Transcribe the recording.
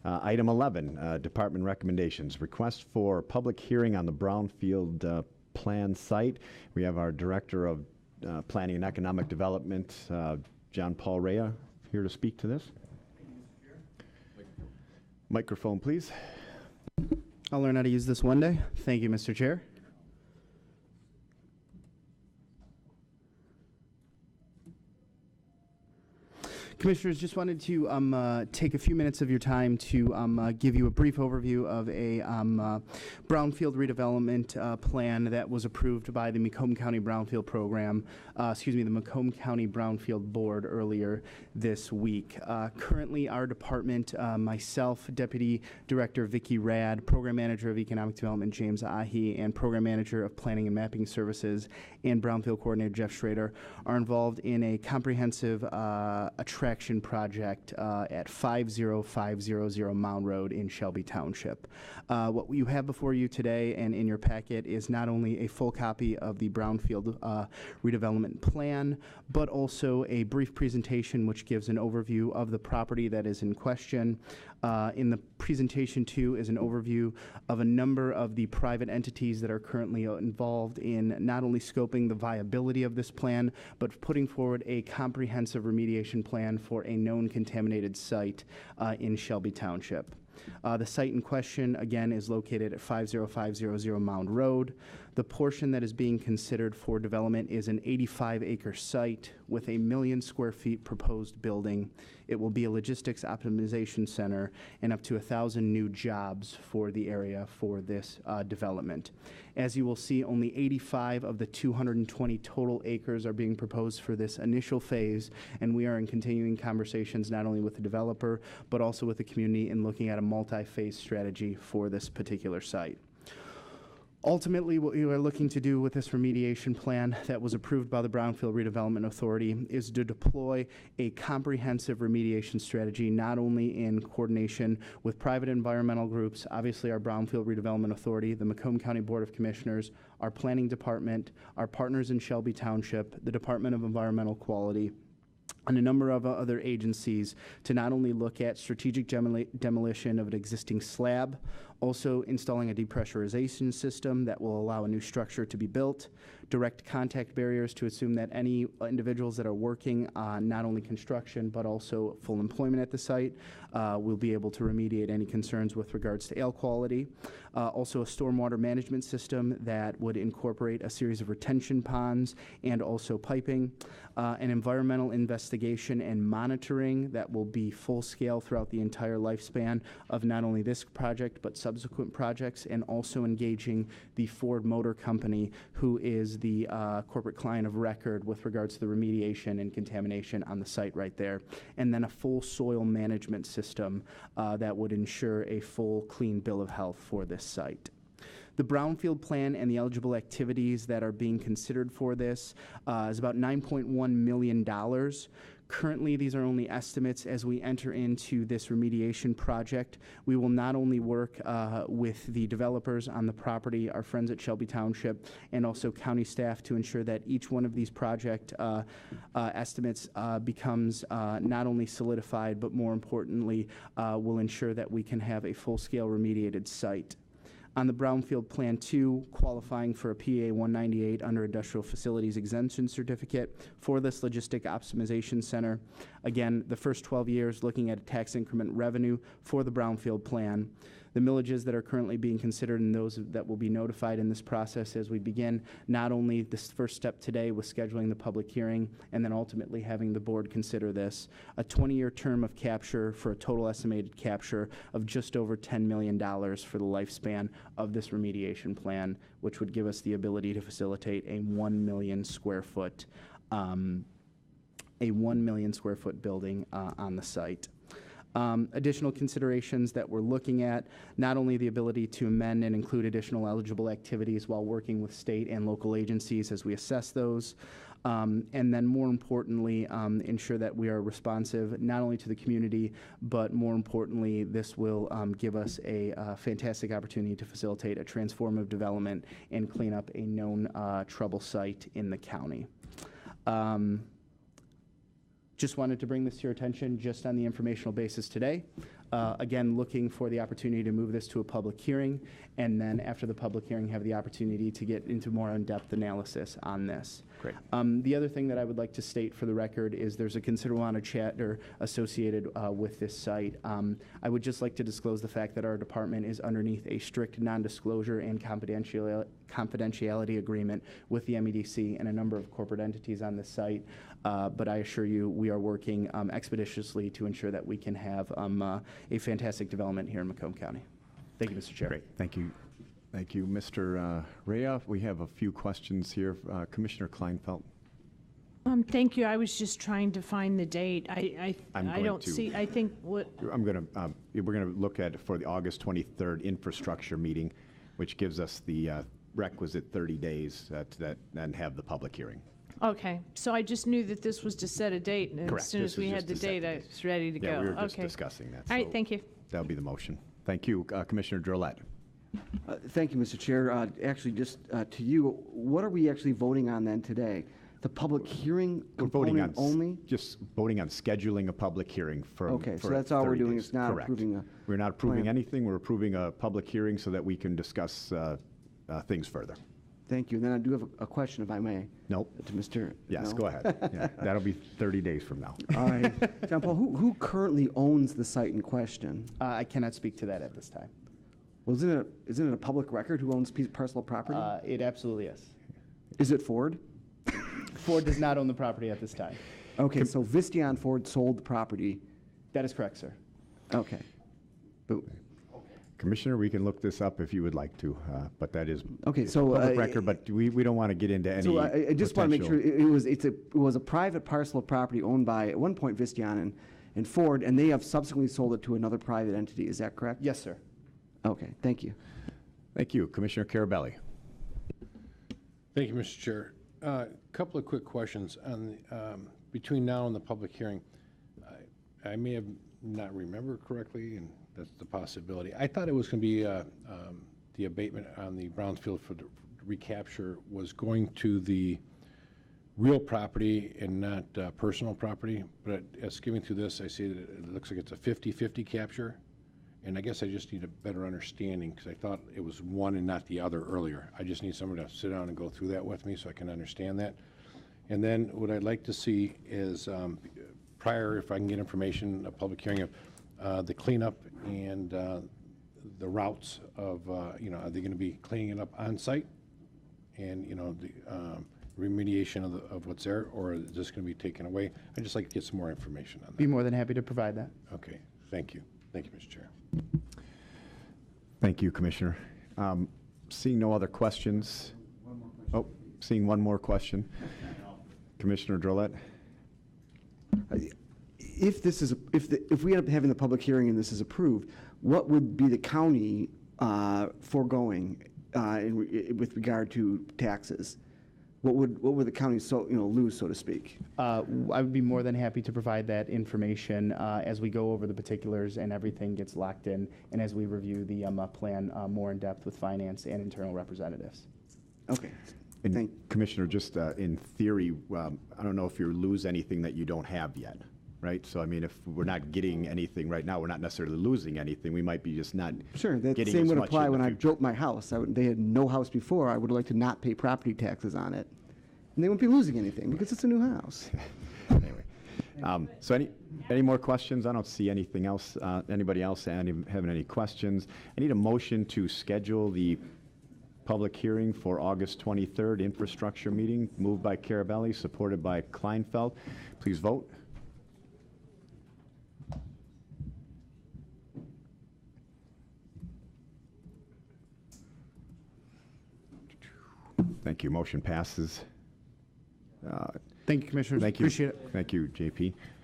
Item 11, department recommendations. Request for public hearing on the Brownfield Plan site. We have our Director of Planning and Economic Development, John Paul Rea, here to speak to this. Thank you, Mr. Chair. Microphone, please. I'll learn how to use this one day. Thank you, Mr. Chair. Commissioners, just wanted to take a few minutes of your time to give you a brief overview of a brownfield redevelopment plan that was approved by the Macomb County Brownfield Program, the Macomb County Brownfield Board earlier this week. Currently, our department, myself, Deputy Director Vicki Rad, Program Manager of Economic Development James Ahi, and Program Manager of Planning and Mapping Services and Brownfield Coordinator Jeff Schrader are involved in a comprehensive attraction project at 50500 Mound Road in Shelby Township. What you have before you today and in your packet is not only a full copy of the Brownfield redevelopment plan, but also a brief presentation which gives an overview of the property that is in question. In the presentation, too, is an overview of a number of the private entities that are currently involved in not only scoping the viability of this plan, but putting forward a comprehensive remediation plan for a known contaminated site in Shelby Township. The site in question, again, is located at 50500 Mound Road. The portion that is being considered for development is an 85-acre site with 1 million square feet proposed building. It will be a logistics optimization center and up to 1,000 new jobs for the area for this development. As you will see, only 85 of the 220 total acres are being proposed for this initial phase, and we are in continuing conversations not only with the developer, but also with the community in looking at a multi-phase strategy for this particular site. Ultimately, what we are looking to do with this remediation plan that was approved by the Brownfield Redevelopment Authority is to deploy a comprehensive remediation strategy, not only in coordination with private environmental groups, obviously our Brownfield Redevelopment Authority, the Macomb County Board of Commissioners, our Planning Department, our partners in Shelby Township, the Department of Environmental Quality, and a number of other agencies to not only look at strategic demolition of an existing slab, also installing a depressurization system that will allow a new structure to be built, direct contact barriers to assume that any individuals that are working on not only construction but also full employment at the site will be able to remediate any concerns with regards to air quality. Also a stormwater management system that would incorporate a series of retention ponds and also piping, an environmental investigation and monitoring that will be full scale throughout the entire lifespan of not only this project but subsequent projects, and also engaging the Ford Motor Company, who is the corporate client of record with regards to the remediation and contamination on the site right there, and then a full soil management system that would ensure a full clean bill of health for this site. The Brownfield Plan and the eligible activities that are being considered for this is about $9.1 million. Currently, these are only estimates. As we enter into this remediation project, we will not only work with the developers on the property, our friends at Shelby Township, and also county staff to ensure that each one of these project estimates becomes not only solidified, but more importantly, will ensure that we can have a full-scale remediated site. On the Brownfield Plan 2, qualifying for a PA 198 under Industrial Facilities Exemption Certificate for this Logistic Optimization Center. Again, the first 12 years looking at a tax increment revenue for the Brownfield Plan. The millages that are currently being considered and those that will be notified in this process as we begin not only this first step today with scheduling the public hearing and then ultimately having the board consider this, a 20-year term of capture for a total estimated capture of just over $10 million for the lifespan of this remediation plan, which would give us the ability to facilitate a 1 million square foot building on the site. Additional considerations that we're looking at, not only the ability to amend and include additional eligible activities while working with state and local agencies as we assess those, and then more importantly, ensure that we are responsive not only to the community, but more importantly, this will give us a fantastic opportunity to facilitate a transformative development and clean up a known trouble site in the county. Just wanted to bring this to your attention just on the informational basis today. Again, looking for the opportunity to move this to a public hearing, and then after the public hearing, have the opportunity to get into more in-depth analysis on this. Great. The other thing that I would like to state for the record is there's a considerable amount of chatter associated with this site. I would just like to disclose the fact that our department is underneath a strict non-disclosure and confidentiality agreement with the MEDC and a number of corporate entities on this site. But I assure you, we are working expeditiously to ensure that we can have a fantastic development here in Macomb County. Thank you, Mr. Chair. Great. Thank you. Thank you, Mr. Rea. We have a few questions here. Commissioner Kleinfeld. Thank you. I was just trying to find the date. I don't to- see, I think what, We're going to look at it for the August 23rd infrastructure meeting, which gives us the requisite 30 days and have the public hearing. okay. So I just knew that this was to set a date, and Correct. as soon This as we is had just the to set date, the I date. was ready to go. Yeah, we were just Okay. discussing that. All right, so thank you. That'll be the motion. Thank you. Commissioner Drollet. Thank you, Mr. Chair. Actually, just to you, what are we actually voting on then today? The public hearing We're voting on component only? just voting on scheduling a public hearing for. Okay, so for that's all we're 30 doing. days. It's not Correct. approving a We're not approving plan. anything. We're approving a public hearing so that we can discuss things further. Thank you. Then I do have a question, if I may, Nope. to Mr. Yes, no? go ahead. Yeah, that'll be 30 days from now. All right. John Paul, who currently owns the site in question? I cannot speak to that at this time. Well, isn't it a public record who owns parcel of property? It absolutely is. Is it Ford? Ford does not own the property at this time. Okay, so Vistion Ford sold the property. That is correct, sir. Okay. But Commissioner, we can look this up if you would like to, but that is Okay, it's so, public record, but we don't want to get into any So I just want to make sure, potential- it was a private parcel of property owned by, at one point, Vistion and Ford, and they have subsequently sold it to another private entity, is that correct? Yes, sir. Okay, thank you. Thank you. Commissioner Carabelli. Thank you, Mr. Chair. A couple of quick questions on between now and the public hearing. I may have not remembered correctly, and that's the possibility. I thought it was going to be the abatement on the Brownfield for the recapture was going to the real property and not personal property. But as skimming through this, I see that it looks like it's a 50-50 capture. And I guess I just need a better understanding, because I thought it was one and not the other earlier. I just need someone to sit down and go through that with me so I can understand that. And then what I'd like to see is prior, if I can get information, a public hearing of the cleanup and the routes of, are they going to be cleaning it up on site? And, the remediation of what's there, or is this going to be taken away? I'd just like to get some more information on that. Be more than happy to provide that. Okay, thank you. Thank you, Mr. Chair. Thank you, Commissioner. Seeing no other questions. Oh, seeing one more question. Commissioner Drollet. If this is, if we end up having the public hearing and this is approved, what would be the county foregoing with regard to taxes? What would the county lose, so to speak? I would be more than happy to provide that information as we go over the particulars and everything gets locked in, and as we review the plan more in depth with finance and internal representatives. Okay. And Commissioner, just in theory, I don't know if you lose anything that you don't have yet, right? So I mean, if we're not getting anything right now, we're not necessarily losing anything. We might be just not Sure, that getting same as would much apply in the when I future. built my house. They had no house before. I would like to not pay property taxes on it. And they wouldn't be losing anything because it's a new house. Anyway, so any more questions? I don't see anything else. Anybody else having any questions? I need a motion to schedule the public hearing for August 23rd infrastructure meeting, moved by Carabelli, supported by Kleinfeld. Please vote. Thank you. Motion passes. Thank you, Commissioners. Thank you. Appreciate it. Thank you, JP.